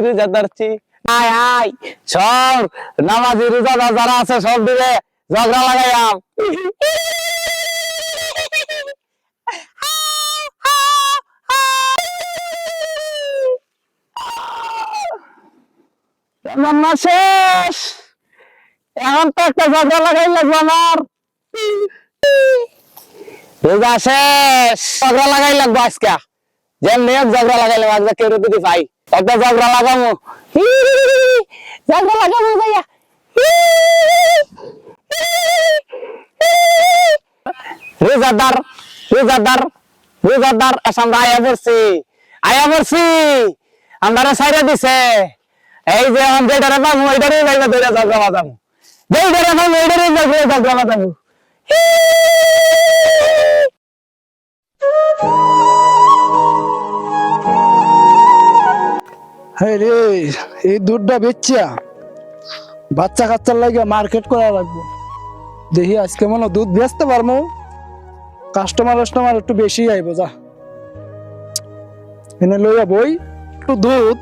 রোজাদারছি আয় আয় সব নামাজি রোজাদার যারা আছে সব দিবে ঝগড়া লাগাইয়াম রান্না শেষ এখন তো একটা ঝগড়া লাগাই লাগবে আমার রোজা শেষ ঝগড়া লাগাই লাগবো আজকে যেমনি ঝগড়া লাগাইলাম আজকে কেউ যদি ভাই একটা ঝগড়া লাগামো ঝগড়া লাগামো ভাইয়া রোজাদার রোজাদার রোজাদার আমরা আয়া পড়ছি আমরা সাইরা দিছে এই যে আমি যেটারে পাবো ওইটারে যাইবা ধরে ঝগড়া বাজাবো যেইটারে পাবো ওইটারে ঝগড়া বাজাবো হ্যাঁ রে এই দুধটা বেচছিয়া বাচ্চা কাচ্চার লাগে মার্কেট করা লাগবে দেখি আজকে মনে দুধ বেচতে পারবো কাস্টমার একটু বেশি আইব যা এনে লইয়া বই একটু দুধ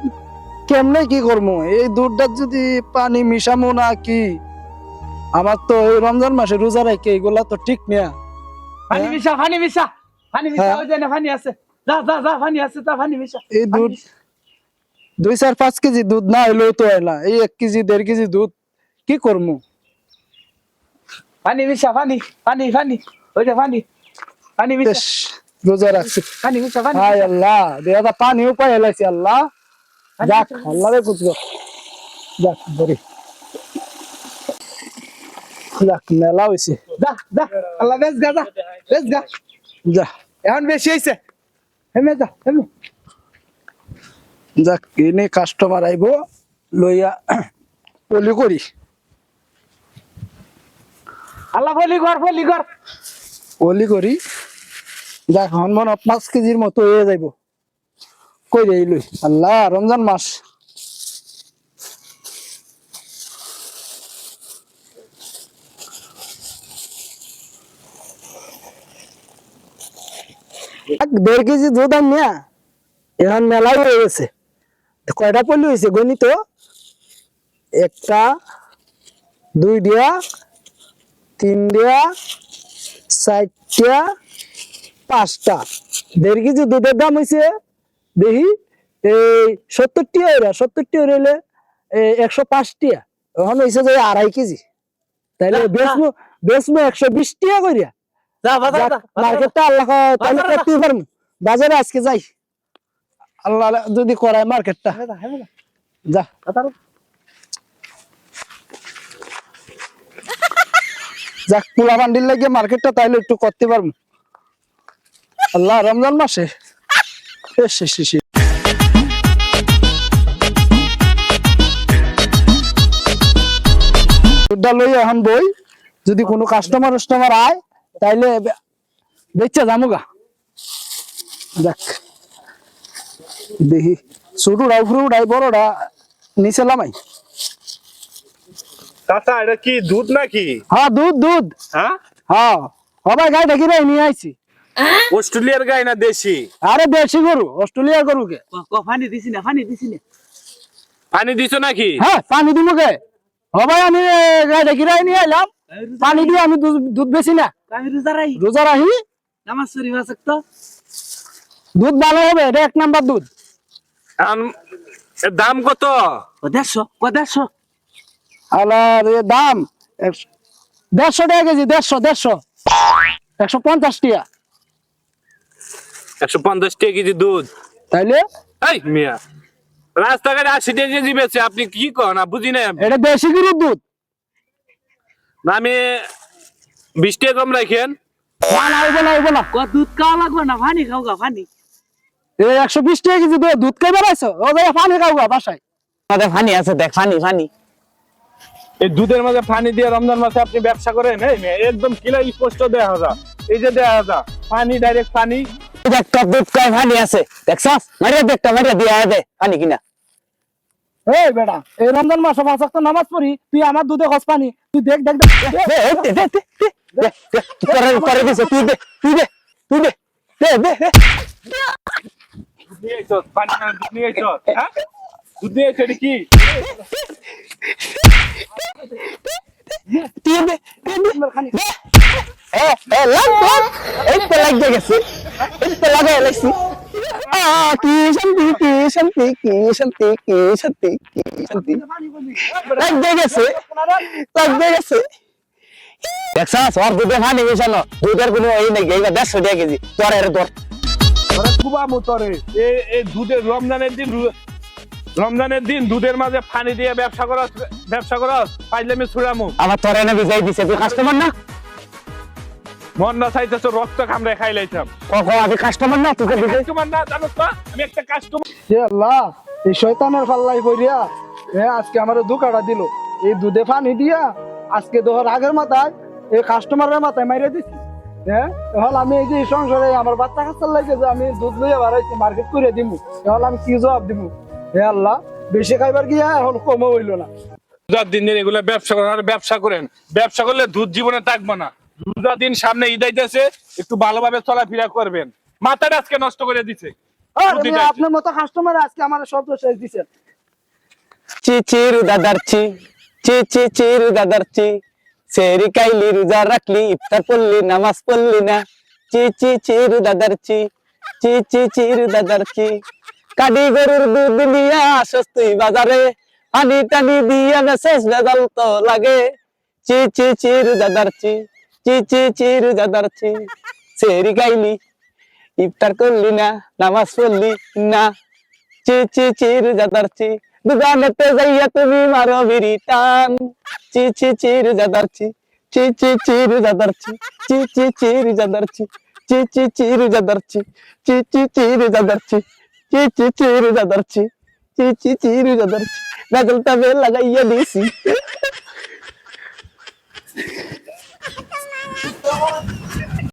কেমনে কি করবো এই দুধটা যদি পানি মিশামো না কি আমার তো এই রমজান মাসে রোজা রাখে এগুলা তো ঠিক না পানি মিশা ওই যে পানি আছে যা যা যা পানি আছে তা পানি মিশা এই দুধ 2-4-5 কেজি দুধ না হইলেও তো হয় না এই 1 কেজি 1.5 কেজি দুধ কি করবো পানি মিশা পানি ওই যে পানি মিশা বেশ রোজা রাখছি পানি মিশা হায় আল্লাহ দেয়া পানিও পাই এলাইছি আল্লাহ যাক আল্লাহ রে বুঝবো যাক বরি যাক মেলা হইছে যা যা আল্লাহ বেশ গা যা এখন বেশি হইছে হেমে যা হেমে যাক এনে কাস্টমার আইবো লইয়া পলি করি আল্লাহ ফলি কর পলি করি যাক হন মন 5 কেজির মতো হয়ে যাইব কই রে লই আল্লাহ রমজান মাস এক 1.5 কেজি দুধ আনিয়া এখন মেলা হয়ে গেছে কয়টা পলি হয়েছে গণিত 1টা 2 দিয়া 3 দিয়া 4টা 5টা 1.5 কেজি দুধের দাম হয়েছে দেখি এই 70 টি হইলে 105 টিয়া এখন হয়েছে যে 2.5 কেজি তাইলে বেচমু 120 টিয়া করিয়া যা বাজার মার্কেটটা আল্লাহ তাহলে করতে পারবো বাজারে আজকে যাই আল্লাহ যদি করায় মার্কেটটা যা যাক পোলা বান্ডিল লাগিয়ে মার্কেটটা তাইলে একটু করতে পারবো আল্লাহ রমজান মাসে দুধটা লই এখন বই যদি কোনো কাস্টমার আয় তাইলে বেচা যামুগা দেখ দেখি ছোটটা উপরে উঠাই বড়টা নিচে লামাই চাচা এটা কি দুধ নাকি? হ্যাঁ দুধ হ্যাঁ হ্যাঁ সবাই গাই দেখি রে নিয়ে আইছি অস্ট্রেলিয়ার গাই না দেশি? আরে দেশি গরু অস্ট্রেলিয়ার গরু কে পানি দিছি না পানি দিছো নাকি? হ্যাঁ পানি দিব কে সবাই আমি গাই দেখি রে নিয়ে আইলাম পানি দিয়ে আমি দুধ বেশি না আমি রোজা রাহি নামাজ শরীফ আছে তো দুধ ভালো হবে এটা 1 নাম্বার দুধ এর দাম কত? 150 আলার এর দাম 150 টাকা কেজি 150 150 টাকা 150 টাকা কেজি দুধ তাইলে এই মিয়া রাস্তাঘাটে 80 টাকা কেজি বেচে আপনি কি করেন না বুঝি না আমি। এটা দেশি গরুর দুধ না আমি 20 টাকা কম রাখেন হইব না দুধ খাওয়া লাগবে না পানি খাওয়া পানি এই 120 টাকা কেজি দুধ খাই বেড়াইছো ও ভাই পানি খাওয়া বাসায় আমাদের পানি আছে দেখ পানি এই দুধের মাঝে পানি দিয়ে রমজান মাসে আপনি ব্যবসা করেন এই মেয়ে একদম ক্লিয়ার স্পষ্ট দেখা যায় এই যে দেখা যায় পানি ডাইরেক্ট পানি দেখ তোর দুধ কয় পানি আছে দেখছস মারিয়া দিয়া দে পানি কিনা এই বেটা এই রমজান মাসে 5 ওয়াক্ত নামাজ পড়ি তুই আমার দুধে খস পানি তুই দেখ করে দিছে তুই দে দুধ নিয়ে আইছো পানি না দুধ নিয়ে আইছো হ্যাঁ দুধ নিয়ে আইছো এটা কি তিন দে লাগ এই তো লাগ গেছে এই তো লাগাই লাগছি কি শান্তি কি শান্তি কি শান্তি কি শান্তি কি শান্তি লাগ গেছে দেখছাস ওর দুধে পানি মিশানো দুধের কোনো এই নাকি এইবার 150 টাকা কেজি তোর এর তোর ওরে কুবা মোতরে এই দুধের রমজানের দিন দুধের মাঝে পানি দিয়ে ব্যবসা করস পাইলে আমি ছুড়ামু আমার তোর এনে ভিজাই দিছে তুই কাস্টমার না মন না চাইতেছো রক্ত কামড়ে খাই লাইতাম কখন আমি কাস্টমার না তোকে দিতে কাস্টমার না জানোস না আমি একটা কাস্টমার হে আল্লাহ এই শয়তানের পাল্লাই পড়িয়া আজকে আমার ধোকাটা দিল এই দুধে পানি দিয়া আজকে দোহর আগের মাথায় এই কাস্টমারের মাথায় মাইরে দিছি এখন আমি এই যে এই সংসারে আমার বাচ্চা কাচ্চার লাগে যে আমি দুধ লইয়া বাড়াইছি মার্কেট করে দিমু এখন আমি কি জবাব দিমু হে আল্লাহ বেশি খাইবার গিয়া এখন কমও হইলো না রোজার দিন এগুলো ব্যবসা করেন ব্যবসা করলে দুধ জীবনে থাকবো না রোজার দিন সামনে ঈদ আইতেছে একটু ভালোভাবে চলাফেরা করবেন মাথাটা আজকে নষ্ট করে দিছে আপনার মতো কাস্টমার আজকে আমার সব শেষ দিচ্ছেন চিচিরু দাদারচি চিচিরু দাদারচি সেরি কাইলি রোজা রাখলি ইফতার পড়লি নামাজ পড়লি না চিচিরু দাদারচি চিচিরু দাদারচি কাডি গরুর দুধ নিয়া আসস তুই বাজারে পানি টানি দিয়া মেসেজ ভেজাল তো লাগে চিচিরু দাদারচি চিচিরু দাদারচি সেরি কাইলি ইফতার করলি না নামাজ পড়লি না চিচিরু দাদারচি দোকানেতে যাইয়া তুমি মারো বিড়ি টান চিচিরু দাদারচি চিচিরু দাদারচি চিচিরু দাদারচি চিচিরু দাদারচি চিচিরু দাদারচি চিচিরু দাদারচি চিচিরু দাদারচি গাজল তবে লাগাইয়া দিছি